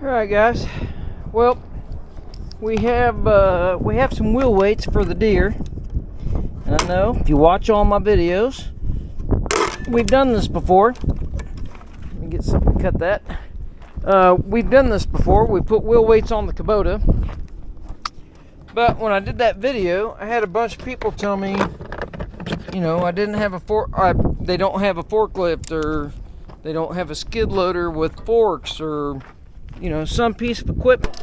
Alright guys, well we have some wheel weights for the Deere, and I know if you watch all my videos we've done this before. Let me get something to cut that. We've done this before. We put wheel weights on the Kubota, but when I did that video I had a bunch of people tell me, you know, I didn't have they don't have a forklift, or they don't have a skid loader with forks, or you know, some piece of equipment.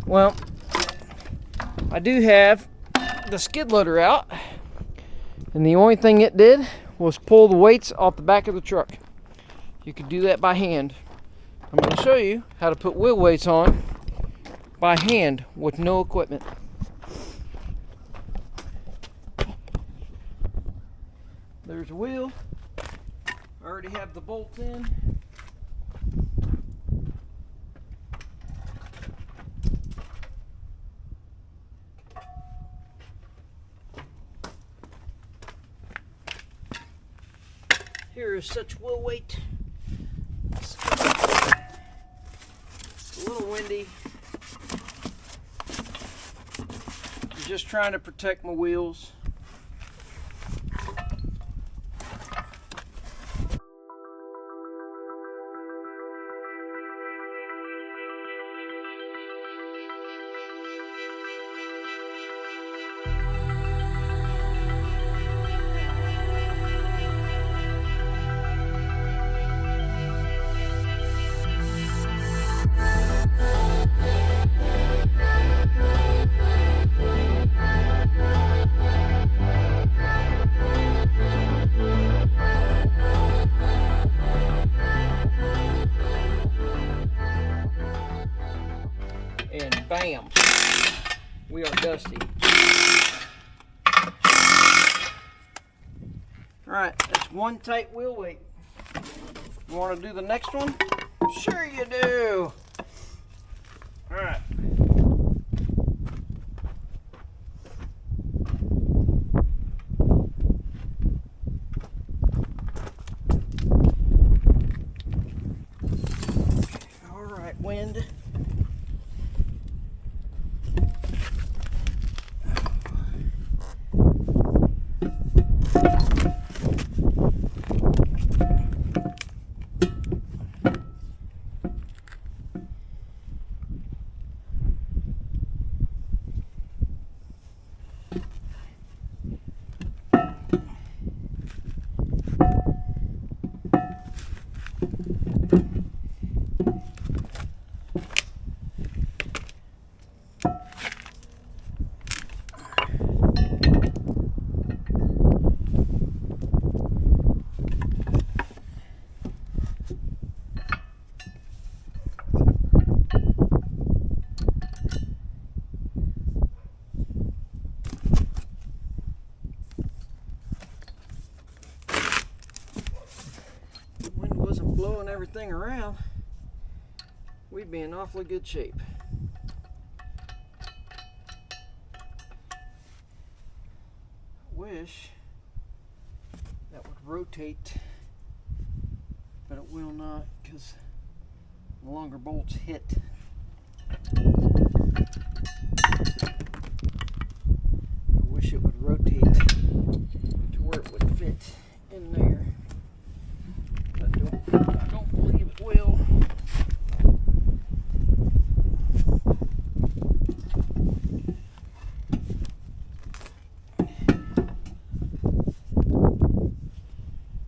Well, I do have the skid loader out, and the only thing it did was pull the weights off the back of the truck. You could do that by hand. I'm going to show you how to put wheel weights on by hand with no equipment. There's a wheel. I already have the bolts in. Here is such wheel weight. It's a little windy. I'm just trying to protect my wheels. And bam, we are dusty. Alright, that's one tight wheel weight. You want to do the next one? Sure you do. Alright. Alright, wind. Blowing everything around, we'd be in awfully good shape. I wish that would rotate, but it will not, because the longer bolts hit. I wish it would rotate to where it would fit in there. I don't believe it will.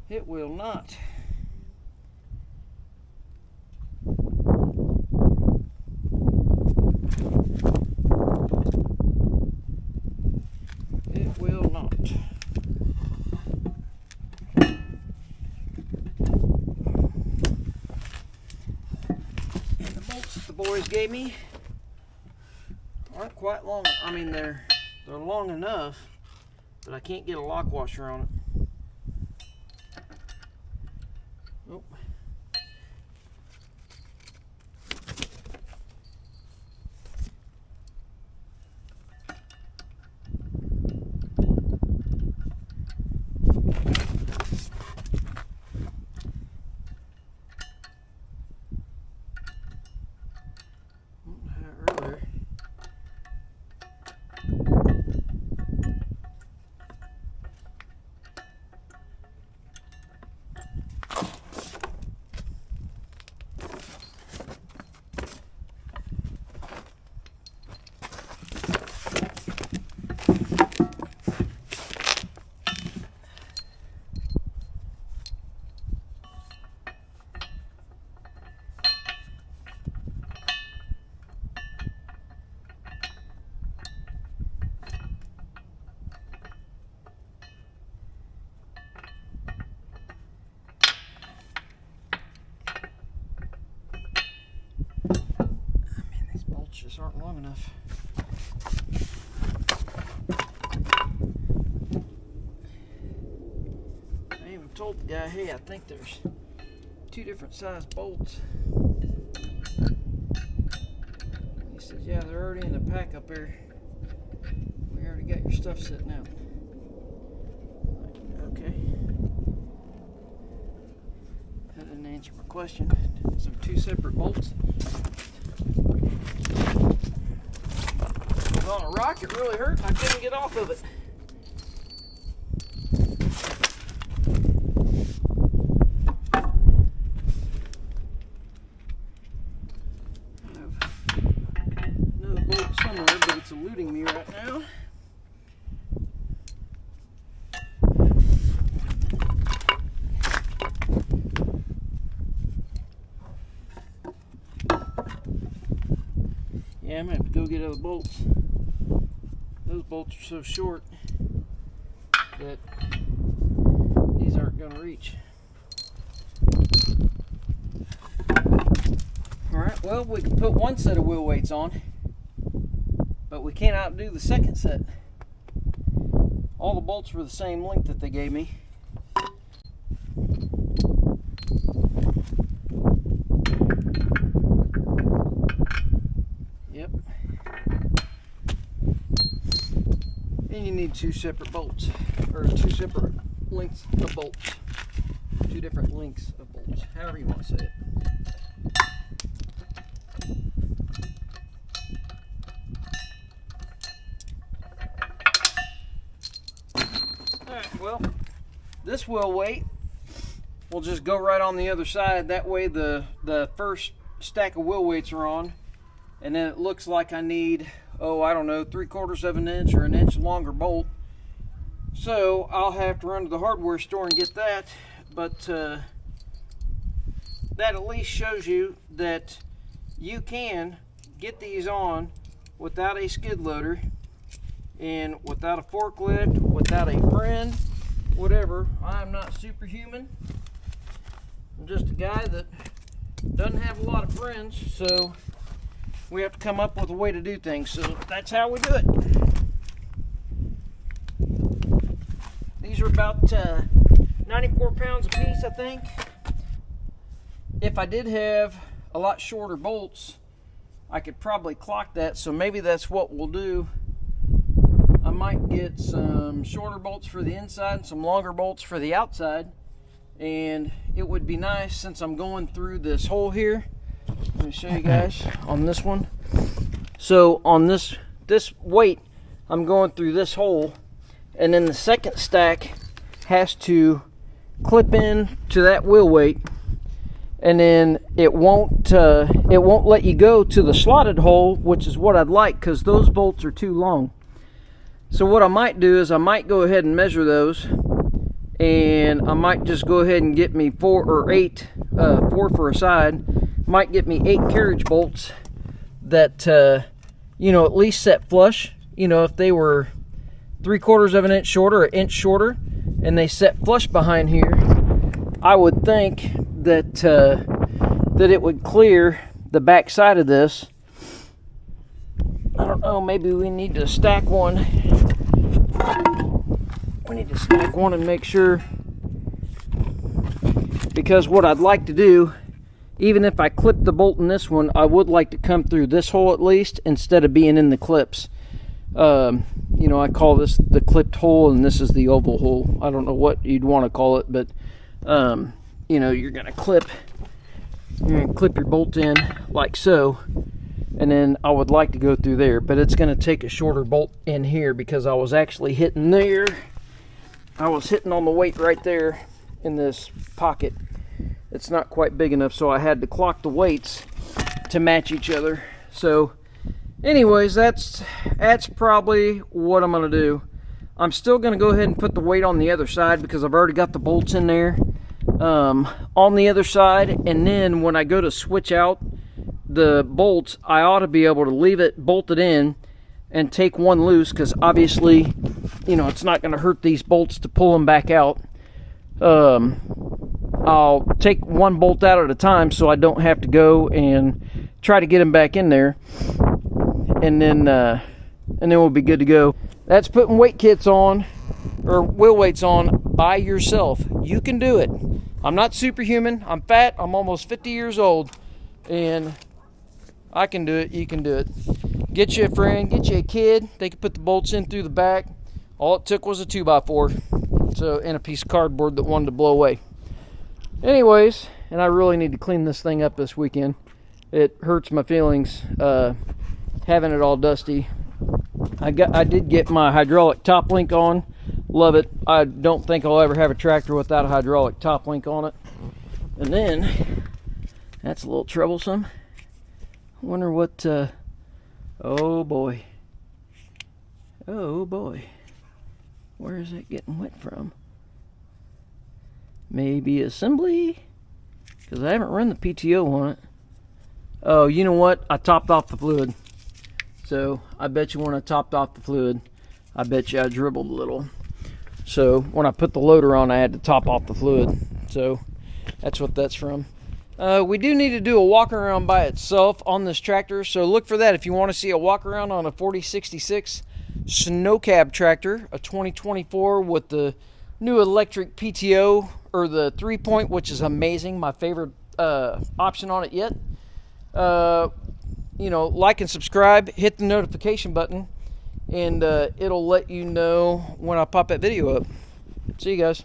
It will not. It will not. The boys gave me aren't quite long. I mean, they're long enough, but I can't get a lock washer on it. Nope. bolts aren't long enough. I even told the guy, hey, I think there's 2 different size bolts. He said, yeah, they're already in the pack up there. We already got your stuff sitting out. Okay. That didn't answer my question. So 2 separate bolts. It was on a rock, it really hurt, and I couldn't get off of it. Another bolt somewhere, but it's eluding me right now. Yeah, I'm gonna have to go get other bolts. Those bolts are so short that these aren't gonna reach. Alright, well, we can put 1 set of wheel weights on, but we can't outdo the 2nd set. All the bolts were the same length that they gave me. Yep. And you need 2 separate bolts, or 2 separate lengths of bolts. 2 different lengths of bolts, however you want to say it. Alright, well, this wheel weight will just go right on the other side. That way the first stack of wheel weights are on, and then it looks like I need, oh, I don't know, 3/4 of an inch or an inch longer bolt. So I'll have to run to the hardware store and get that, but that at least shows you that you can get these on without a skid loader and without a forklift, without a friend, whatever. I'm not superhuman. I'm just a guy that doesn't have a lot of friends, so we have to come up with a way to do things. So that's how we do it. These are about 94 pounds a piece, I think. If I did have a lot shorter bolts, I could probably clock that, so maybe that's what we'll do. I might get some shorter bolts for the inside and some longer bolts for the outside, and it would be nice, since I'm going through this hole here. Let me show you guys on this one. So on this weight, I'm going through this hole, and then the 2nd stack has to clip in to that wheel weight, and then it won't let you go to the slotted hole, which is what I'd like, because those bolts are too long. So what I might do is I might go ahead and measure those, and I might just go ahead and get me 4 or 8, 4 for a side, might get me 8 carriage bolts that, you know, at least set flush. You know, if they were 3/4 of an inch shorter, or an inch shorter, and they set flush behind here, I would think that, that it would clear the back side of this. I don't know, maybe we need to stack one. We need to stack one and make sure, because what I'd like to do, even if I clip the bolt in this one, I would like to come through this hole at least, instead of being in the clips. You know, I call this the clipped hole, and this is the oval hole. I don't know what you'd want to call it, but you know, you're gonna clip your bolt in like so, and then I would like to go through there, but it's gonna take a shorter bolt in here, because I was actually hitting there. I was hitting on the weight right there in this pocket. It's not quite big enough, so I had to clock the weights to match each other. So anyways, that's probably what I'm gonna do. I'm still gonna go ahead and put the weight on the other side, because I've already got the bolts in there on the other side, and then when I go to switch out the bolts, I ought to be able to leave it bolted in and take one loose, because obviously, you know, it's not going to hurt these bolts to pull them back out. I'll take one bolt out at a time, so I don't have to go and try to get them back in there. and then we'll be good to go. That's putting weight kits on, or wheel weights on by yourself. You can do it. I'm not superhuman. I'm fat. I'm almost 50 years old, and I can do it. You can do it. Get you a friend, get you a kid. They can put the bolts in through the back. All it took was a 2x4, so, and a piece of cardboard that wanted to blow away. Anyways, and I really need to clean this thing up this weekend. It hurts my feelings having it all dusty. I did get my hydraulic top link on. Love it. I don't think I'll ever have a tractor without a hydraulic top link on it. And then, that's a little troublesome. I wonder what, oh boy. Oh boy. Where is it getting wet from? Maybe assembly? Because I haven't run the PTO on it. Oh, you know what? I topped off the fluid. So, I bet you when I topped off the fluid, I bet you I dribbled a little. So, when I put the loader on, I had to top off the fluid. So, that's what that's from. We do need to do a walk around by itself on this tractor. So, look for that if you want to see a walk around on a 4066 snow cab tractor, a 2024 with the new electric PTO, or the 3-point, which is amazing. My favorite option on it yet. You know, like and subscribe, hit the notification button, and it'll let you know when I pop that video up. See you guys.